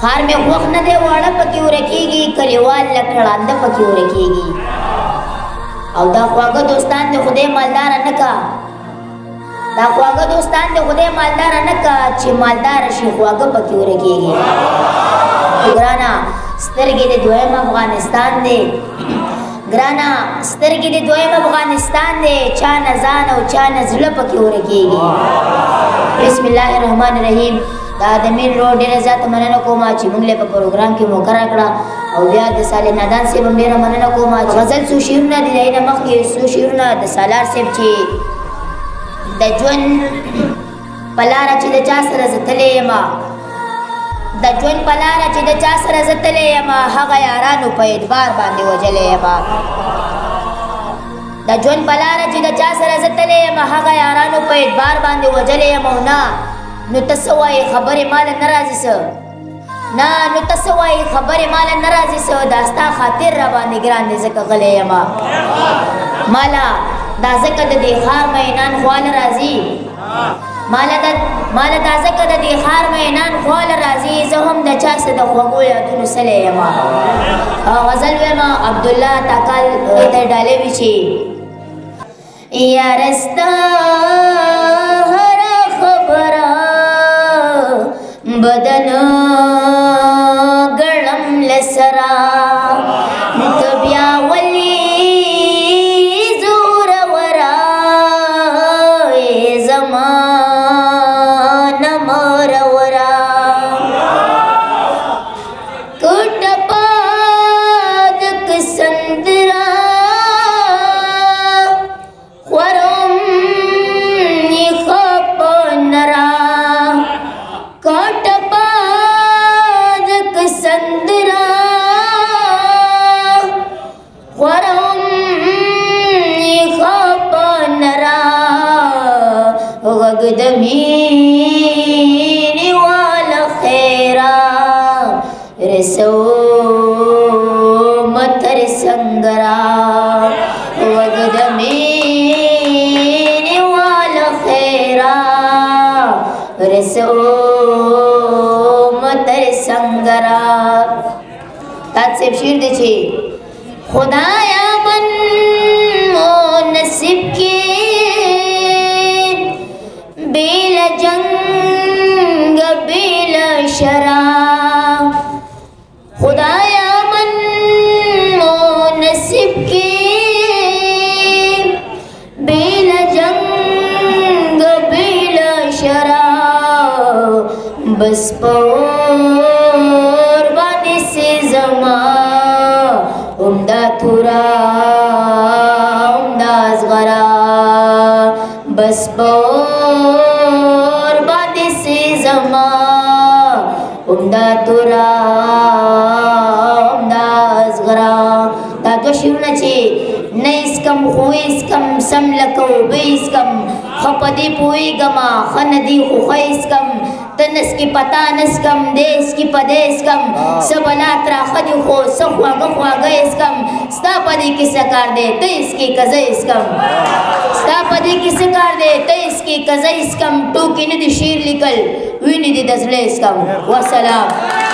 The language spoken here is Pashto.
خار میں خوخ نہ دے واڑا پکی ورکی گی کلیوال لکڑاندہ پکی ورکی گی او دا خواگا دوستان دے خودے مالدار نکا دا خواگا دوستان دے خودے مالدار نکا چی مالدار شی خواگا پکی ورکی گی گرانا سترگی دے دویم افغانستان دے گرانا سترگی دے دویم افغانستان دے چا نزان او چا نزل پکی ورکی گی بسم اللہ الرحمن الرحیم دا دمین روڈ ډیره زیاته مننه کوم چې موږ له په پروګرام کې مقرره کړه او بیا د صالح نادان صاحب هم ډیره مننه کوم چې غزل څو شعرونه دي د نه مخکې څو شعرونه د سالار صاحب چې د ژوند په لاره چې د چا سره زه تللی یم د ژوند په لاره چې د چا سره زه تللی یم هغه یارانو په اعتبار باندې وجلی یم د ژوند په لاره چې د چا سره زه تللی یم هغه یارانو په اعتبار باندې وجلی یم او نه نو تسوای خبر مال ناراضی سو نا نو تسوای خبر مال ناراضی سو داستا خاطر را باندې ګران دې زکه غلې یما مالا دا زکه د دې خار مینان خوال راضی مالا دا زکه د دې خار مینان خوال راضی زه هم د چا سره د خوګو یادونو سره یما غزل وما عبد الله تاکل ته ډالې وچی یا رستا هر خبره بدن گڑم لسرا تبیا ولی زور ورا زمان مر ورا کٹ پاد کسندرا خورم خپ نرا کٹ پاد کسندرا خورم خپ نرا غگدمین والا خیرا رسو متر سنگرا غگدمین والا خیرا رسو متر سنگرا تات سے شیر دے چھے خدایا من مو نصیب کے بیل جنگ بیل شرا خدایا من مو نصیب کے بیل جنگ بیل شرا بس پور بانے سے زمان عمدہ تورا عمدہ ازغرا بس پور بانے سے زمان عمدہ تورا عمدہ ازغرا تا دو شیرونه چې نه اسکم خو اسکم سم لکو به اسکم خپدی پویګما خندی خو خیسکم تنس کی پتا نسکم دیس کی پدیس کم سبلا ترا خدی خو سخوا غخوا گیس کم ستا پدی کی سکار دے تیس کی کزیس کم ستا پدی کی سکار دے تیس کی کزیس کم تو کی ندی شیر لکل وینی دی دزلیس کم والسلام